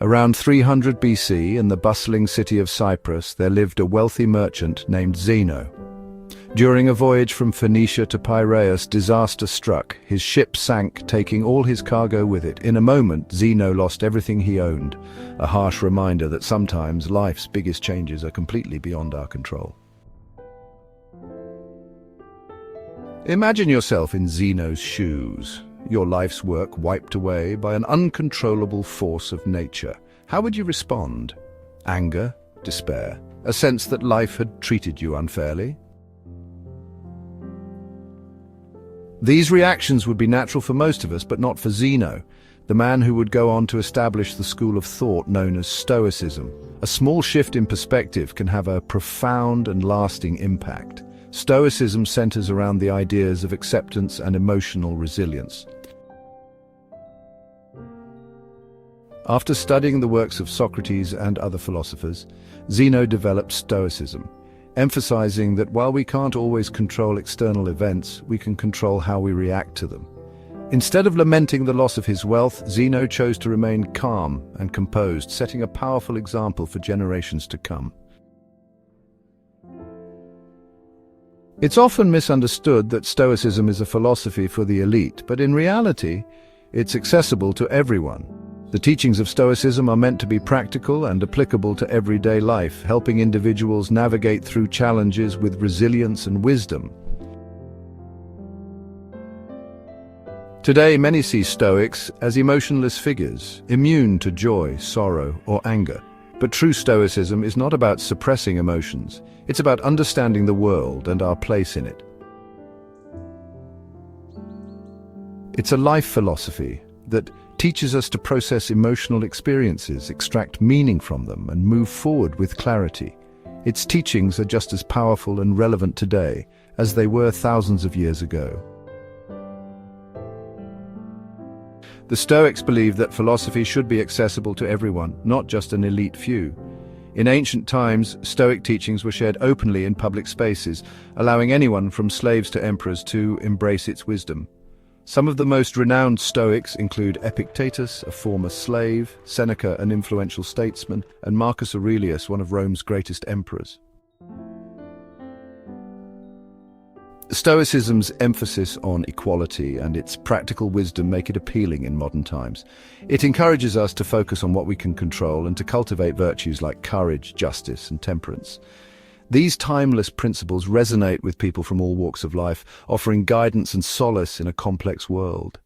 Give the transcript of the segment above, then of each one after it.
Around 300 BC, in the bustling city of Cyprus, there lived a wealthy merchant named Zeno. During a voyage from Phoenicia to Piraeus, disaster struck. His ship sank, taking all his cargo with it. In a moment, Zeno lost everything he owned, a harsh reminder that sometimes life's biggest changes are completely beyond our control. Imagine yourself in Zeno's shoes. Your life's work wiped away by an uncontrollable force of nature. How would you respond? Anger? Despair? A sense that life had treated you unfairly? These reactions would be natural for most of us, but not for Zeno, the man who would go on to establish the school of thought known as Stoicism. A small shift in perspective can have a profound and lasting impact. Stoicism centers around the ideas of acceptance and emotional resilience. After studying the works of Socrates and other philosophers, Zeno developed Stoicism, emphasizing that while we can't always control external events, we can control how we react to them. Instead of lamenting the loss of his wealth, Zeno chose to remain calm and composed, setting a powerful example for generations to come. It's often misunderstood that Stoicism is a philosophy for the elite, but in reality, it's accessible to everyone. The teachings of Stoicism are meant to be practical and applicable to everyday life, helping individuals navigate through challenges with resilience and wisdom. Today, many see Stoics as emotionless figures, immune to joy, sorrow, or anger. But true Stoicism is not about suppressing emotions. It's about understanding the world and our place in it. It's a life philosophy that teaches us to process emotional experiences, extract meaning from them, and move forward with clarity. Its teachings are just as powerful and relevant today as they were thousands of years ago. The Stoics believed that philosophy should be accessible to everyone, not just an elite few. In ancient times, Stoic teachings were shared openly in public spaces, allowing anyone from slaves to emperors to embrace its wisdom. Some of the most renowned Stoics include Epictetus, a former slave, Seneca, an influential statesman, and Marcus Aurelius, one of Rome's greatest emperors. Stoicism's emphasis on equality and its practical wisdom make it appealing in modern times. It encourages us to focus on what we can control and to cultivate virtues like courage, justice, and temperance. These timeless principles resonate with people from all walks of life, offering guidance and solace in a complex world.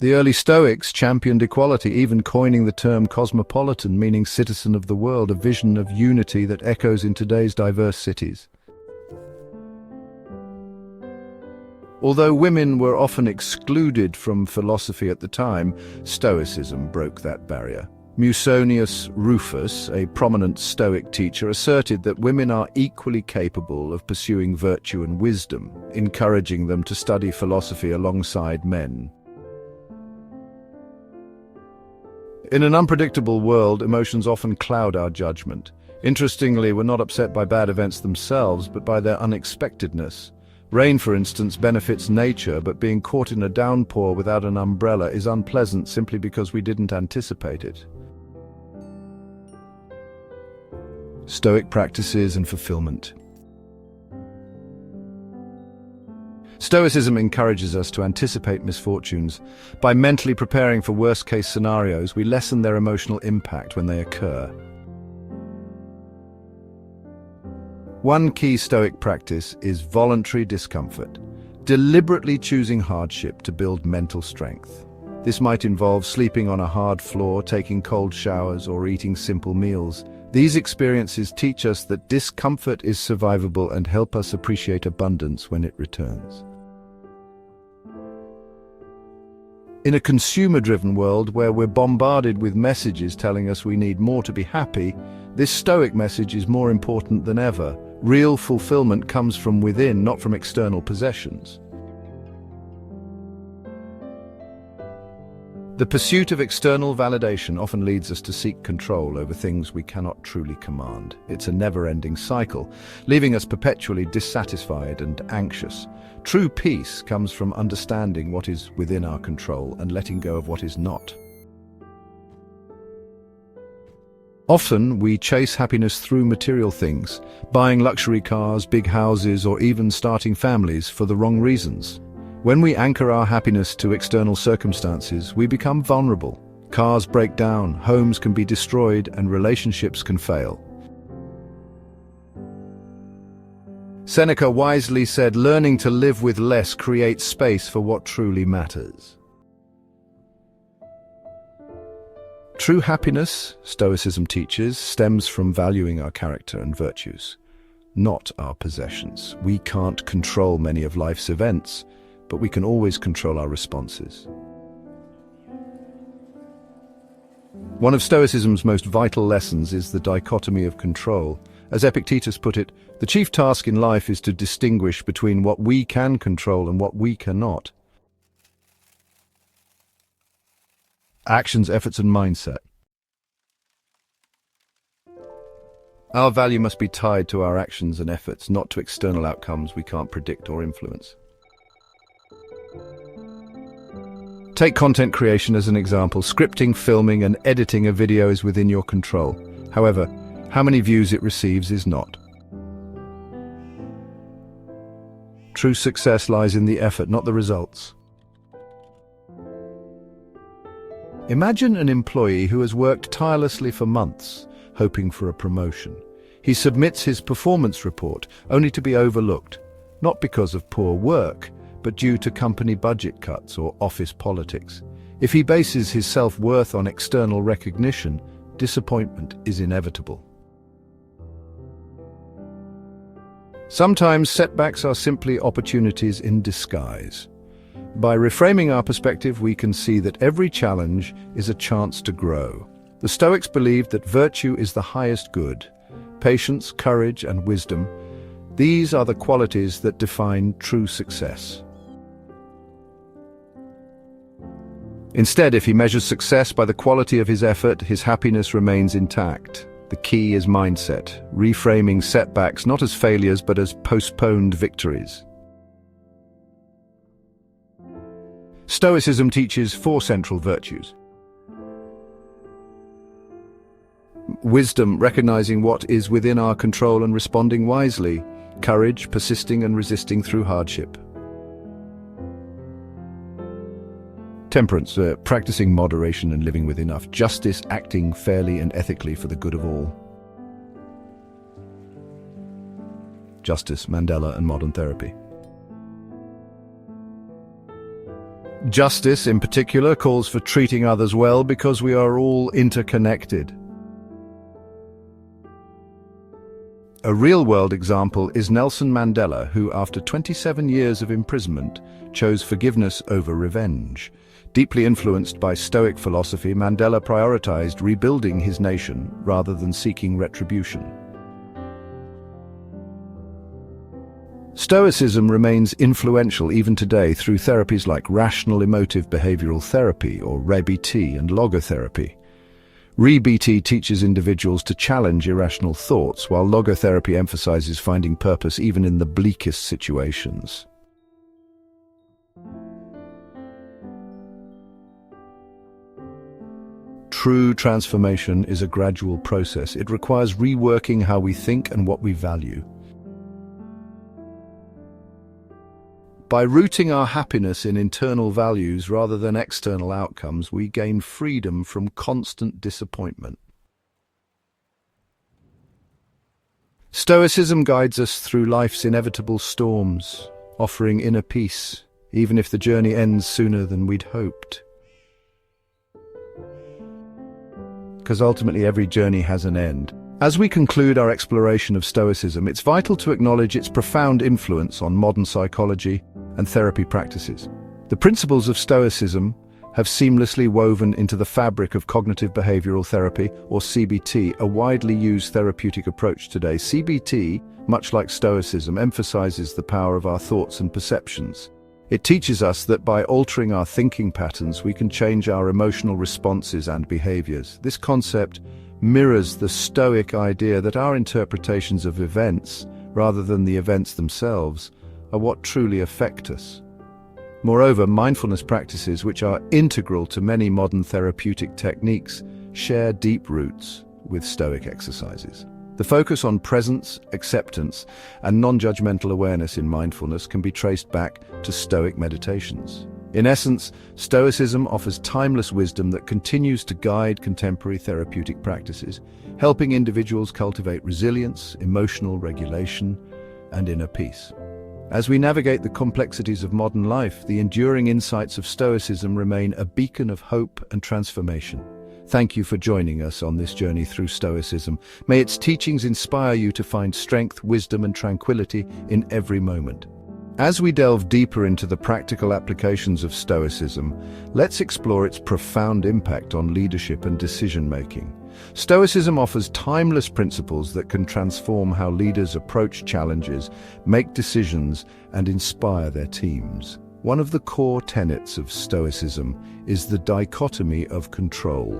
The early Stoics championed equality, even coining the term cosmopolitan, meaning citizen of the world, a vision of unity that echoes in today's diverse cities. Although women were often excluded from philosophy at the time, Stoicism broke that barrier. Musonius Rufus, a prominent Stoic teacher, asserted that women are equally capable of pursuing virtue and wisdom, encouraging them to study philosophy alongside men. In an unpredictable world, emotions often cloud our judgment. Interestingly, we're not upset by bad events themselves, but by their unexpectedness. Rain, for instance, benefits nature, but being caught in a downpour without an umbrella is unpleasant simply because we didn't anticipate it. Stoic practices and fulfillment. Stoicism encourages us to anticipate misfortunes. By mentally preparing for worst-case scenarios, we lessen their emotional impact when they occur. One key Stoic practice is voluntary discomfort, deliberately choosing hardship to build mental strength. This might involve sleeping on a hard floor, taking cold showers, or eating simple meals. These experiences teach us that discomfort is survivable and help us appreciate abundance when it returns. In a consumer-driven world where we're bombarded with messages telling us we need more to be happy, this Stoic message is more important than ever. Real fulfillment comes from within, not from external possessions. The pursuit of external validation often leads us to seek control over things we cannot truly command. It's a never-ending cycle, leaving us perpetually dissatisfied and anxious. True peace comes from understanding what is within our control and letting go of what is not. Often, we chase happiness through material things, buying luxury cars, big houses, or even starting families for the wrong reasons. When we anchor our happiness to external circumstances, we become vulnerable. Cars break down, homes can be destroyed, and relationships can fail. Seneca wisely said, "Learning to live with less creates space for what truly matters." True happiness, Stoicism teaches, stems from valuing our character and virtues, not our possessions. We can't control many of life's events, but we can always control our responses. One of Stoicism's most vital lessons is the dichotomy of control. As Epictetus put it, the chief task in life is to distinguish between what we can control and what we cannot. Actions, efforts, and mindset. Our value must be tied to our actions and efforts, not to external outcomes we can't predict or influence. Take content creation as an example. Scripting, filming, and editing a video is within your control. However, how many views it receives is not. True success lies in the effort, not the results. Imagine an employee who has worked tirelessly for months, hoping for a promotion. He submits his performance report, only to be overlooked, not because of poor work, but due to company budget cuts or office politics. If he bases his self-worth on external recognition, disappointment is inevitable. Sometimes setbacks are simply opportunities in disguise. By reframing our perspective, we can see that every challenge is a chance to grow. The Stoics believed that virtue is the highest good. Patience, courage, and wisdom, these are the qualities that define true success. Instead, if he measures success by the quality of his effort, his happiness remains intact. The key is mindset, reframing setbacks not as failures but as postponed victories. Stoicism teaches 4 central virtues. Wisdom, recognizing what is within our control and responding wisely. Courage, persisting and resisting through hardship. Temperance, practicing moderation and living with enough. Justice, acting fairly and ethically for the good of all. Justice, Mandela and modern therapy. Justice, in particular, calls for treating others well because we are all interconnected. A real-world example is Nelson Mandela, who, after 27 years of imprisonment, chose forgiveness over revenge. Deeply influenced by Stoic philosophy, Mandela prioritized rebuilding his nation rather than seeking retribution. Stoicism remains influential even today through therapies like rational emotive behavioral therapy or REBT and logotherapy. REBT teaches individuals to challenge irrational thoughts, while logotherapy emphasizes finding purpose even in the bleakest situations. True transformation is a gradual process. It requires reworking how we think and what we value. By rooting our happiness in internal values rather than external outcomes, we gain freedom from constant disappointment. Stoicism guides us through life's inevitable storms, offering inner peace, even if the journey ends sooner than we'd hoped. Because ultimately every journey has an end. As we conclude our exploration of Stoicism, it's vital to acknowledge its profound influence on modern psychology and therapy practices. The principles of Stoicism have seamlessly woven into the fabric of cognitive behavioral therapy, or CBT, a widely used therapeutic approach today. CBT, much like Stoicism, emphasizes the power of our thoughts and perceptions. It teaches us that by altering our thinking patterns, we can change our emotional responses and behaviors. This concept mirrors the Stoic idea that our interpretations of events, rather than the events themselves, are what truly affect us. Moreover, mindfulness practices, which are integral to many modern therapeutic techniques, share deep roots with Stoic exercises. The focus on presence, acceptance, and non-judgmental awareness in mindfulness can be traced back to Stoic meditations. In essence, Stoicism offers timeless wisdom that continues to guide contemporary therapeutic practices, helping individuals cultivate resilience, emotional regulation, and inner peace. As we navigate the complexities of modern life, the enduring insights of Stoicism remain a beacon of hope and transformation. Thank you for joining us on this journey through Stoicism. May its teachings inspire you to find strength, wisdom, and tranquility in every moment. As we delve deeper into the practical applications of Stoicism, let's explore its profound impact on leadership and decision-making. Stoicism offers timeless principles that can transform how leaders approach challenges, make decisions, and inspire their teams. One of the core tenets of Stoicism is the dichotomy of control,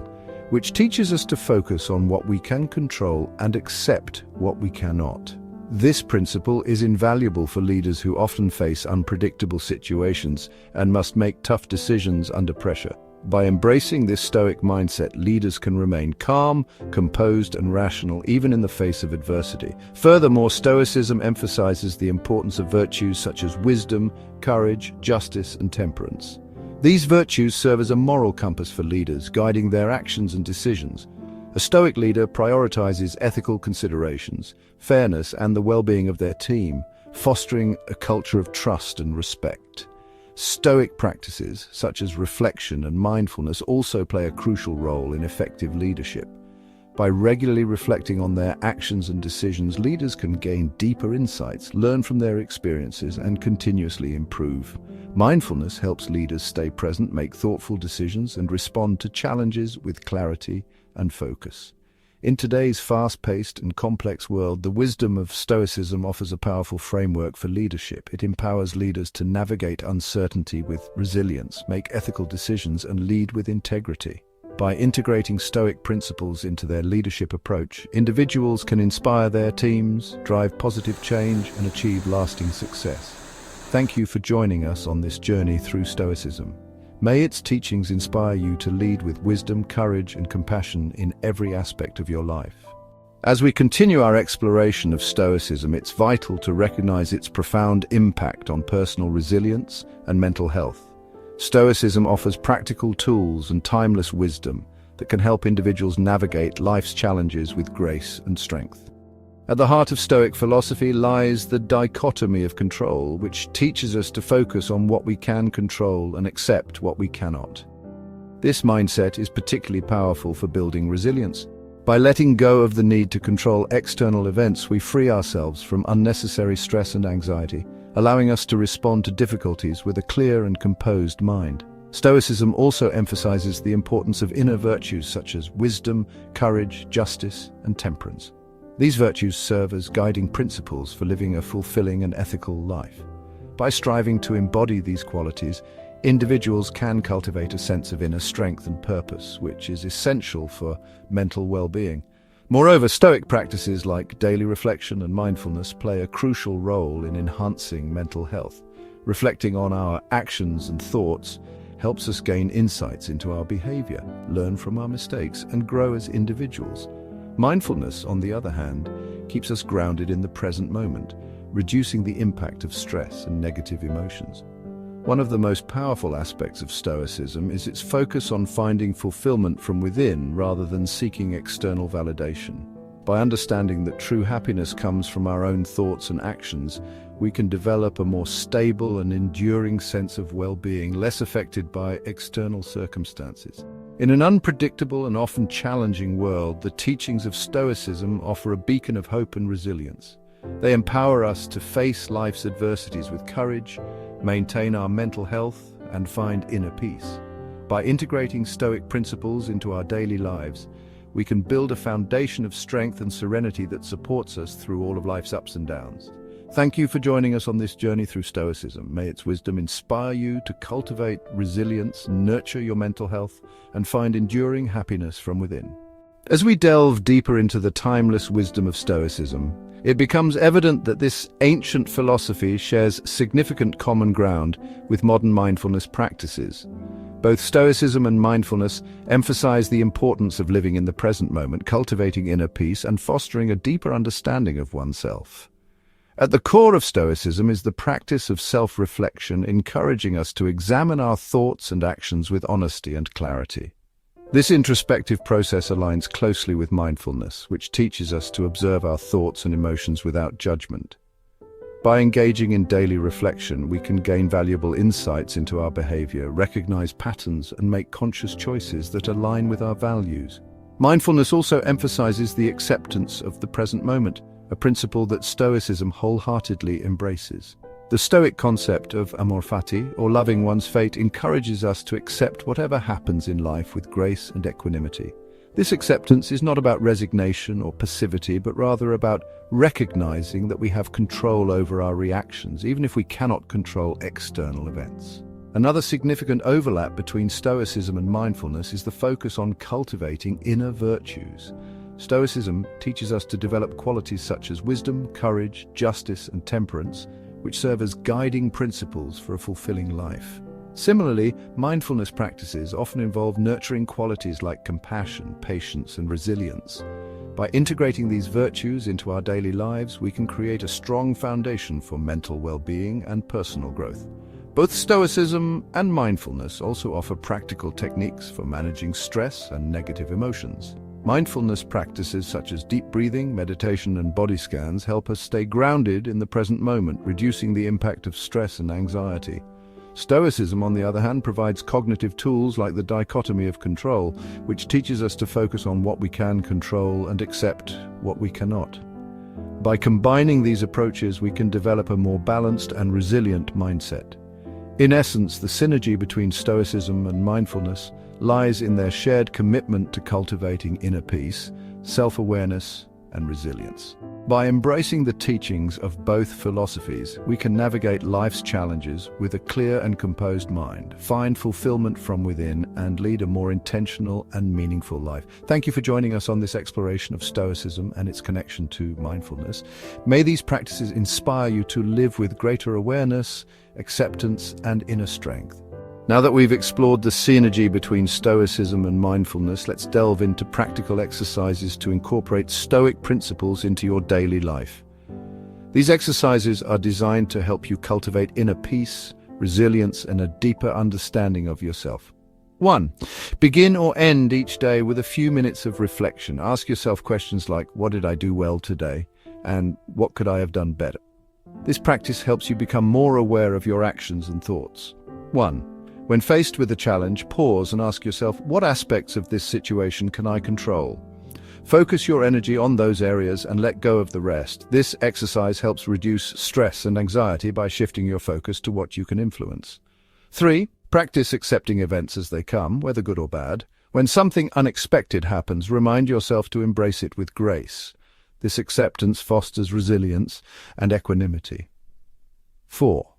which teaches us to focus on what we can control and accept what we cannot. This principle is invaluable for leaders who often face unpredictable situations and must make tough decisions under pressure. By embracing this Stoic mindset, leaders can remain calm, composed, and rational even in the face of adversity. Furthermore, Stoicism emphasizes the importance of virtues such as wisdom, courage, justice, and temperance. These virtues serve as a moral compass for leaders, guiding their actions and decisions. A Stoic leader prioritizes ethical considerations, fairness, and the well-being of their team, fostering a culture of trust and respect. Stoic practices, such as reflection and mindfulness, also play a crucial role in effective leadership. By regularly reflecting on their actions and decisions, leaders can gain deeper insights, learn from their experiences, and continuously improve. Mindfulness helps leaders stay present, make thoughtful decisions, and respond to challenges with clarity and focus. In today's fast-paced and complex world, the wisdom of Stoicism offers a powerful framework for leadership. It empowers leaders to navigate uncertainty with resilience, make ethical decisions, and lead with integrity. By integrating Stoic principles into their leadership approach, individuals can inspire their teams, drive positive change, and achieve lasting success. Thank you for joining us on this journey through Stoicism. May its teachings inspire you to lead with wisdom, courage, and compassion in every aspect of your life. As we continue our exploration of Stoicism, it's vital to recognize its profound impact on personal resilience and mental health. Stoicism offers practical tools and timeless wisdom that can help individuals navigate life's challenges with grace and strength. At the heart of Stoic philosophy lies the dichotomy of control, which teaches us to focus on what we can control and accept what we cannot. This mindset is particularly powerful for building resilience. By letting go of the need to control external events, we free ourselves from unnecessary stress and anxiety, allowing us to respond to difficulties with a clear and composed mind. Stoicism also emphasizes the importance of inner virtues such as wisdom, courage, justice, and temperance. These virtues serve as guiding principles for living a fulfilling and ethical life. By striving to embody these qualities, individuals can cultivate a sense of inner strength and purpose, which is essential for mental well-being. Moreover, Stoic practices like daily reflection and mindfulness play a crucial role in enhancing mental health. Reflecting on our actions and thoughts helps us gain insights into our behavior, learn from our mistakes, and grow as individuals. Mindfulness, on the other hand, keeps us grounded in the present moment, reducing the impact of stress and negative emotions. One of the most powerful aspects of Stoicism is its focus on finding fulfillment from within rather than seeking external validation. By understanding that true happiness comes from our own thoughts and actions, we can develop a more stable and enduring sense of well-being, less affected by external circumstances. In an unpredictable and often challenging world, the teachings of Stoicism offer a beacon of hope and resilience. They empower us to face life's adversities with courage, maintain our mental health, and find inner peace. By integrating Stoic principles into our daily lives, we can build a foundation of strength and serenity that supports us through all of life's ups and downs. Thank you for joining us on this journey through Stoicism. May its wisdom inspire you to cultivate resilience, nurture your mental health, and find enduring happiness from within. As we delve deeper into the timeless wisdom of Stoicism, it becomes evident that this ancient philosophy shares significant common ground with modern mindfulness practices. Both Stoicism and mindfulness emphasize the importance of living in the present moment, cultivating inner peace, and fostering a deeper understanding of oneself. At the core of Stoicism is the practice of self-reflection, encouraging us to examine our thoughts and actions with honesty and clarity. This introspective process aligns closely with mindfulness, which teaches us to observe our thoughts and emotions without judgment. By engaging in daily reflection, we can gain valuable insights into our behavior, recognize patterns, and make conscious choices that align with our values. Mindfulness also emphasizes the acceptance of the present moment, a principle that Stoicism wholeheartedly embraces. The Stoic concept of amor fati, or loving one's fate, encourages us to accept whatever happens in life with grace and equanimity. This acceptance is not about resignation or passivity, but rather about recognizing that we have control over our reactions, even if we cannot control external events. Another significant overlap between Stoicism and mindfulness is the focus on cultivating inner virtues. Stoicism teaches us to develop qualities such as wisdom, courage, justice, and temperance, which serve as guiding principles for a fulfilling life. Similarly, mindfulness practices often involve nurturing qualities like compassion, patience, and resilience. By integrating these virtues into our daily lives, we can create a strong foundation for mental well-being and personal growth. Both Stoicism and mindfulness also offer practical techniques for managing stress and negative emotions. Mindfulness practices such as deep breathing, meditation, and body scans help us stay grounded in the present moment, reducing the impact of stress and anxiety. Stoicism, on the other hand, provides cognitive tools like the dichotomy of control, which teaches us to focus on what we can control and accept what we cannot. By combining these approaches, we can develop a more balanced and resilient mindset. In essence, the synergy between Stoicism and mindfulness lies in their shared commitment to cultivating inner peace, self-awareness, and resilience. By embracing the teachings of both philosophies, we can navigate life's challenges with a clear and composed mind, find fulfillment from within, and lead a more intentional and meaningful life. Thank you for joining us on this exploration of Stoicism and its connection to mindfulness. May these practices inspire you to live with greater awareness, acceptance, and inner strength. Now that we've explored the synergy between Stoicism and mindfulness, let's delve into practical exercises to incorporate Stoic principles into your daily life. These exercises are designed to help you cultivate inner peace, resilience, and a deeper understanding of yourself. 1. Begin or end each day with a few minutes of reflection. Ask yourself questions like, what did I do well today? And what could I have done better? This practice helps you become more aware of your actions and thoughts. 1. When faced with a challenge, pause and ask yourself, what aspects of this situation can I control? Focus your energy on those areas and let go of the rest. This exercise helps reduce stress and anxiety by shifting your focus to what you can influence. 3. Practice accepting events as they come, whether good or bad. When something unexpected happens, remind yourself to embrace it with grace. This acceptance fosters resilience and equanimity. 4.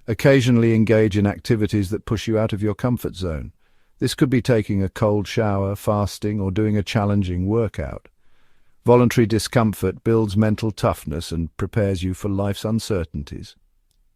Occasionally engage in activities that push you out of your comfort zone. This could be taking a cold shower, fasting, or doing a challenging workout. Voluntary discomfort builds mental toughness and prepares you for life's uncertainties.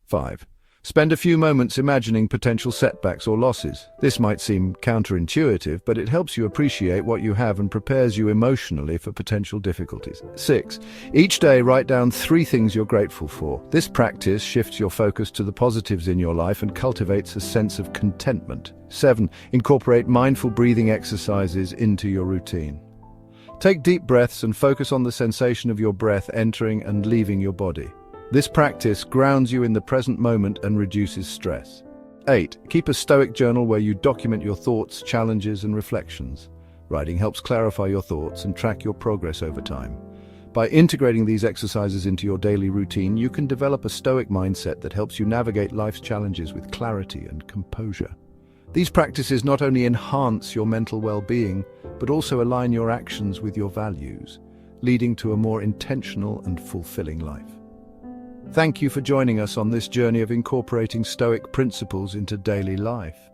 5. Spend a few moments imagining potential setbacks or losses. This might seem counterintuitive, but it helps you appreciate what you have and prepares you emotionally for potential difficulties. 6. Each day write down 3 things you're grateful for. This practice shifts your focus to the positives in your life and cultivates a sense of contentment. 7. Incorporate mindful breathing exercises into your routine. Take deep breaths and focus on the sensation of your breath entering and leaving your body. This practice grounds you in the present moment and reduces stress. 8. Keep a Stoic journal where you document your thoughts, challenges, and reflections. Writing helps clarify your thoughts and track your progress over time. By integrating these exercises into your daily routine, you can develop a Stoic mindset that helps you navigate life's challenges with clarity and composure. These practices not only enhance your mental well-being, but also align your actions with your values, leading to a more intentional and fulfilling life. Thank you for joining us on this journey of incorporating Stoic principles into daily life.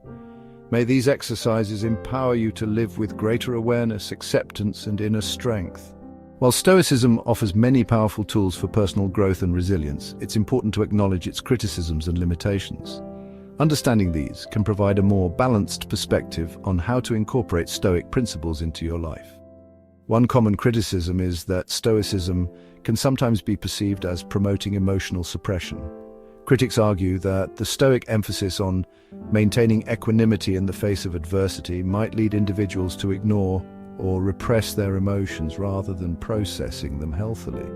May these exercises empower you to live with greater awareness, acceptance, and inner strength. While Stoicism offers many powerful tools for personal growth and resilience, it's important to acknowledge its criticisms and limitations. Understanding these can provide a more balanced perspective on how to incorporate Stoic principles into your life. One common criticism is that Stoicism can sometimes be perceived as promoting emotional suppression. Critics argue that the Stoic emphasis on maintaining equanimity in the face of adversity might lead individuals to ignore or repress their emotions rather than processing them healthily.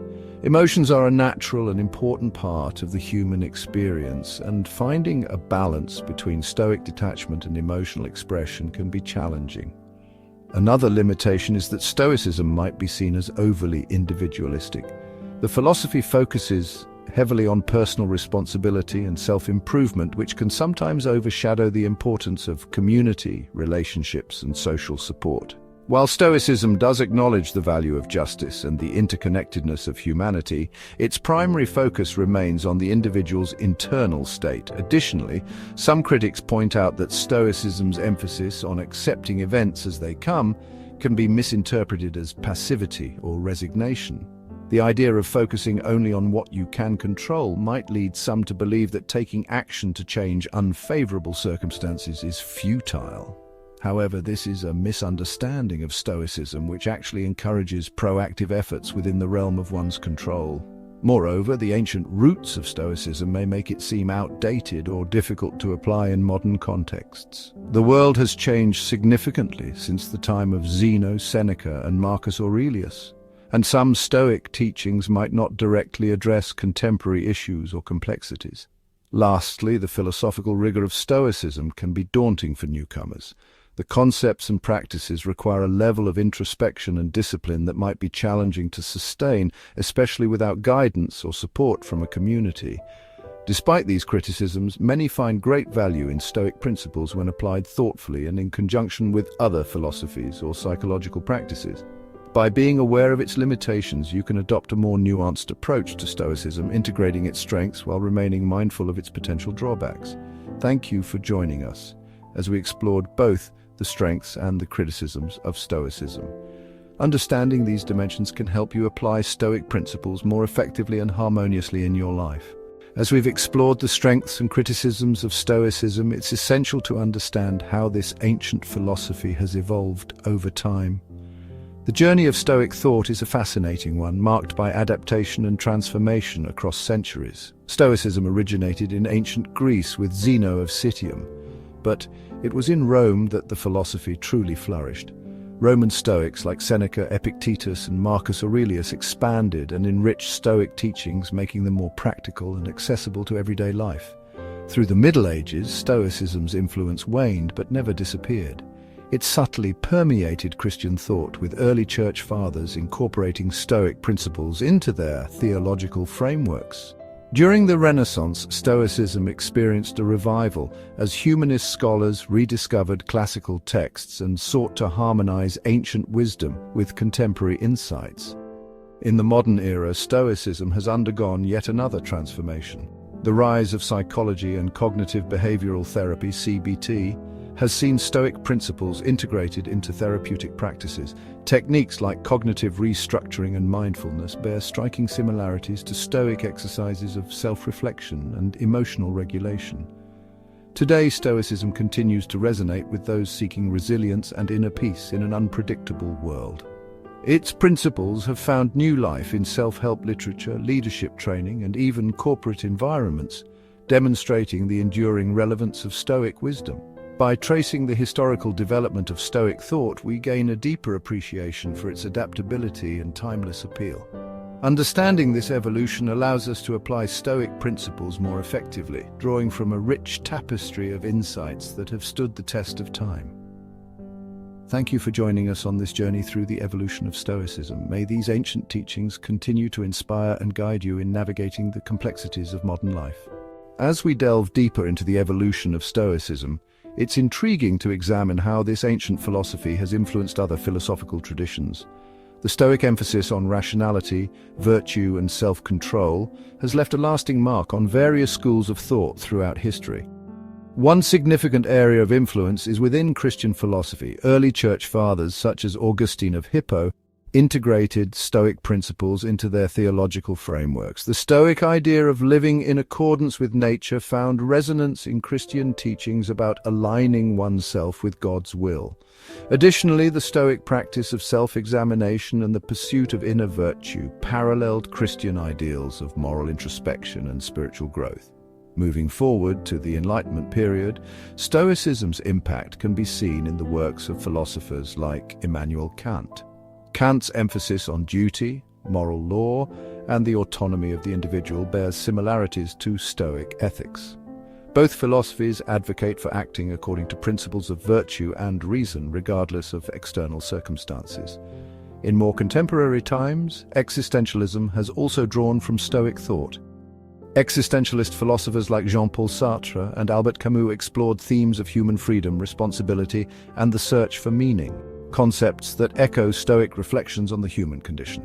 Emotions are a natural and important part of the human experience, and finding a balance between Stoic detachment and emotional expression can be challenging. Another limitation is that Stoicism might be seen as overly individualistic. The philosophy focuses heavily on personal responsibility and self-improvement, which can sometimes overshadow the importance of community, relationships, and social support. While Stoicism does acknowledge the value of justice and the interconnectedness of humanity, its primary focus remains on the individual's internal state. Additionally, some critics point out that Stoicism's emphasis on accepting events as they come can be misinterpreted as passivity or resignation. The idea of focusing only on what you can control might lead some to believe that taking action to change unfavorable circumstances is futile. However, this is a misunderstanding of Stoicism, which actually encourages proactive efforts within the realm of one's control. Moreover, the ancient roots of Stoicism may make it seem outdated or difficult to apply in modern contexts. The world has changed significantly since the time of Zeno, Seneca, and Marcus Aurelius, and some Stoic teachings might not directly address contemporary issues or complexities. Lastly, the philosophical rigor of Stoicism can be daunting for newcomers. The concepts and practices require a level of introspection and discipline that might be challenging to sustain, especially without guidance or support from a community. Despite these criticisms, many find great value in Stoic principles when applied thoughtfully and in conjunction with other philosophies or psychological practices. By being aware of its limitations, you can adopt a more nuanced approach to Stoicism, integrating its strengths while remaining mindful of its potential drawbacks. Thank you for joining us as we explored both the strengths and the criticisms of Stoicism. Understanding these dimensions can help you apply Stoic principles more effectively and harmoniously in your life. As we've explored the strengths and criticisms of Stoicism, it's essential to understand how this ancient philosophy has evolved over time. The journey of Stoic thought is a fascinating one, marked by adaptation and transformation across centuries. Stoicism originated in ancient Greece with Zeno of Citium, but it was in Rome that the philosophy truly flourished. Roman Stoics like Seneca, Epictetus, and Marcus Aurelius expanded and enriched Stoic teachings, making them more practical and accessible to everyday life. Through the Middle Ages, Stoicism's influence waned but never disappeared. It subtly permeated Christian thought, with early church fathers incorporating Stoic principles into their theological frameworks. During the Renaissance, Stoicism experienced a revival as humanist scholars rediscovered classical texts and sought to harmonize ancient wisdom with contemporary insights. In the modern era, Stoicism has undergone yet another transformation. The rise of psychology and cognitive behavioral therapy, CBT, has seen Stoic principles integrated into therapeutic practices. Techniques like cognitive restructuring and mindfulness bear striking similarities to Stoic exercises of self-reflection and emotional regulation. Today, Stoicism continues to resonate with those seeking resilience and inner peace in an unpredictable world. Its principles have found new life in self-help literature, leadership training, and even corporate environments, demonstrating the enduring relevance of Stoic wisdom. By tracing the historical development of Stoic thought, we gain a deeper appreciation for its adaptability and timeless appeal. Understanding this evolution allows us to apply Stoic principles more effectively, drawing from a rich tapestry of insights that have stood the test of time. Thank you for joining us on this journey through the evolution of Stoicism. May these ancient teachings continue to inspire and guide you in navigating the complexities of modern life. As we delve deeper into the evolution of Stoicism, it's intriguing to examine how this ancient philosophy has influenced other philosophical traditions. The Stoic emphasis on rationality, virtue, and self-control has left a lasting mark on various schools of thought throughout history. One significant area of influence is within Christian philosophy. Early church fathers, such as Augustine of Hippo, integrated Stoic principles into their theological frameworks. The Stoic idea of living in accordance with nature found resonance in Christian teachings about aligning oneself with God's will. Additionally, the Stoic practice of self-examination and the pursuit of inner virtue paralleled Christian ideals of moral introspection and spiritual growth. Moving forward to the Enlightenment period, Stoicism's impact can be seen in the works of philosophers like Immanuel Kant. Kant's emphasis on duty, moral law, and the autonomy of the individual bears similarities to Stoic ethics. Both philosophies advocate for acting according to principles of virtue and reason, regardless of external circumstances. In more contemporary times, existentialism has also drawn from Stoic thought. Existentialist philosophers like Jean-Paul Sartre and Albert Camus explored themes of human freedom, responsibility, and the search for meaning, concepts that echo Stoic reflections on the human condition.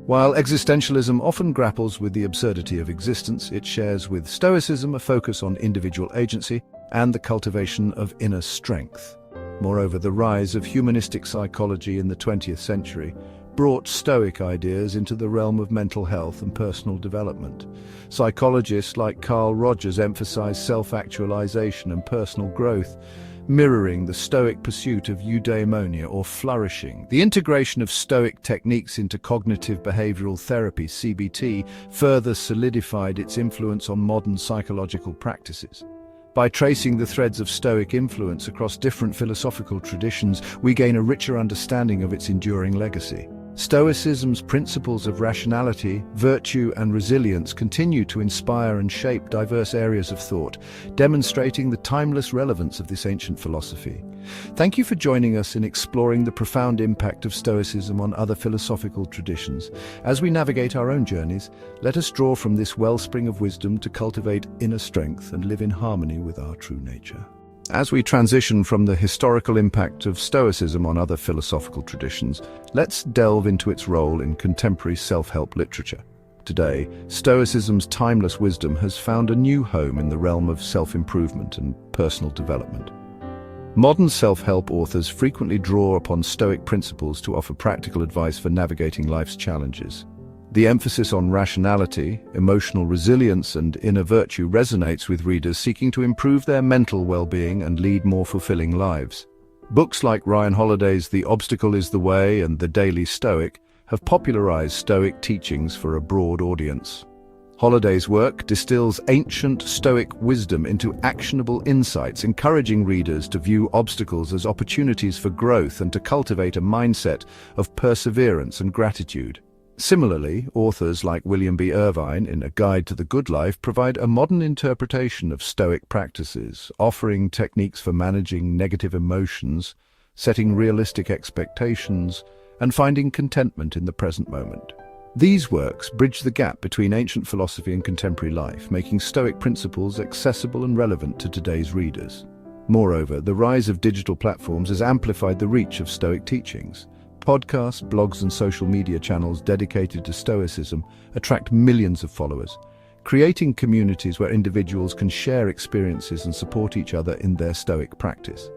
While existentialism often grapples with the absurdity of existence, it shares with Stoicism a focus on individual agency and the cultivation of inner strength. Moreover, the rise of humanistic psychology in the 20th century brought Stoic ideas into the realm of mental health and personal development. Psychologists like Carl Rogers emphasize self-actualization and personal growth, mirroring the Stoic pursuit of eudaimonia, or flourishing. The integration of Stoic techniques into cognitive behavioral therapy, CBT, further solidified its influence on modern psychological practices. By tracing the threads of Stoic influence across different philosophical traditions, we gain a richer understanding of its enduring legacy. Stoicism's principles of rationality, virtue, and resilience continue to inspire and shape diverse areas of thought, demonstrating the timeless relevance of this ancient philosophy. Thank you for joining us in exploring the profound impact of Stoicism on other philosophical traditions. As we navigate our own journeys, let us draw from this wellspring of wisdom to cultivate inner strength and live in harmony with our true nature. As we transition from the historical impact of Stoicism on other philosophical traditions, let's delve into its role in contemporary self-help literature. Today, Stoicism's timeless wisdom has found a new home in the realm of self-improvement and personal development. Modern self-help authors frequently draw upon Stoic principles to offer practical advice for navigating life's challenges. The emphasis on rationality, emotional resilience, and inner virtue resonates with readers seeking to improve their mental well-being and lead more fulfilling lives. Books like Ryan Holiday's The Obstacle is the Way and The Daily Stoic have popularized Stoic teachings for a broad audience. Holiday's work distills ancient Stoic wisdom into actionable insights, encouraging readers to view obstacles as opportunities for growth and to cultivate a mindset of perseverance and gratitude. Similarly, authors like William B. Irvine in A Guide to the Good Life provide a modern interpretation of Stoic practices, offering techniques for managing negative emotions, setting realistic expectations, and finding contentment in the present moment. These works bridge the gap between ancient philosophy and contemporary life, making Stoic principles accessible and relevant to today's readers. Moreover, the rise of digital platforms has amplified the reach of Stoic teachings. Podcasts, blogs, and social media channels dedicated to Stoicism attract millions of followers, creating communities where individuals can share experiences and support each other in their Stoic practice.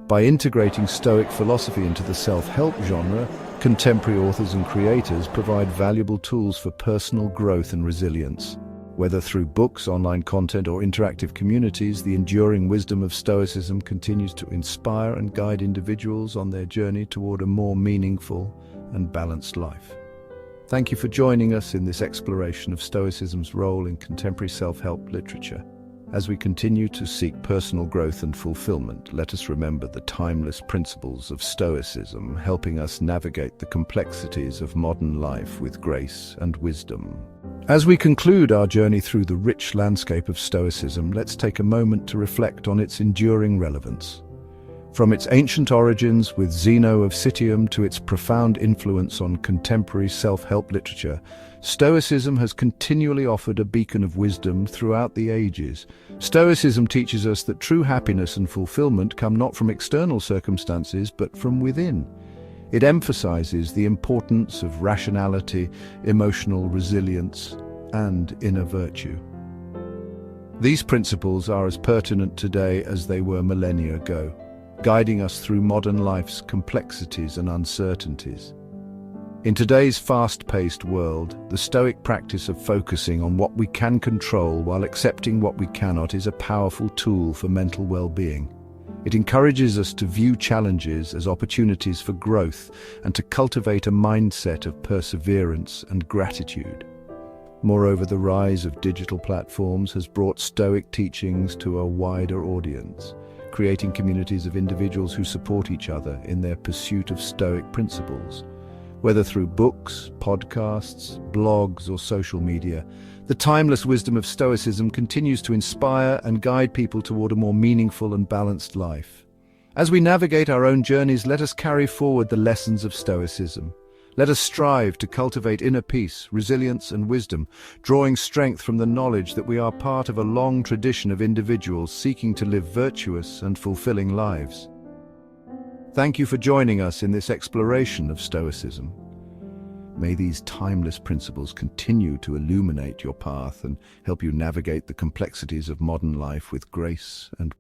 By integrating Stoic philosophy into the self-help genre, contemporary authors and creators provide valuable tools for personal growth and resilience. Whether through books, online content, or interactive communities, the enduring wisdom of Stoicism continues to inspire and guide individuals on their journey toward a more meaningful and balanced life. Thank you for joining us in this exploration of Stoicism's role in contemporary self-help literature. As we continue to seek personal growth and fulfillment, let us remember the timeless principles of Stoicism, helping us navigate the complexities of modern life with grace and wisdom. As we conclude our journey through the rich landscape of Stoicism, let's take a moment to reflect on its enduring relevance. From its ancient origins with Zeno of Citium to its profound influence on contemporary self-help literature, Stoicism has continually offered a beacon of wisdom throughout the ages. Stoicism teaches us that true happiness and fulfillment come not from external circumstances, but from within. It emphasizes the importance of rationality, emotional resilience, and inner virtue. These principles are as pertinent today as they were millennia ago, guiding us through modern life's complexities and uncertainties. In today's fast-paced world, the Stoic practice of focusing on what we can control while accepting what we cannot is a powerful tool for mental well-being. It encourages us to view challenges as opportunities for growth and to cultivate a mindset of perseverance and gratitude. Moreover, the rise of digital platforms has brought Stoic teachings to a wider audience, creating communities of individuals who support each other in their pursuit of Stoic principles. Whether through books, podcasts, blogs, or social media, the timeless wisdom of Stoicism continues to inspire and guide people toward a more meaningful and balanced life. As we navigate our own journeys, let us carry forward the lessons of Stoicism. Let us strive to cultivate inner peace, resilience, and wisdom, drawing strength from the knowledge that we are part of a long tradition of individuals seeking to live virtuous and fulfilling lives. Thank you for joining us in this exploration of Stoicism. May these timeless principles continue to illuminate your path and help you navigate the complexities of modern life with grace and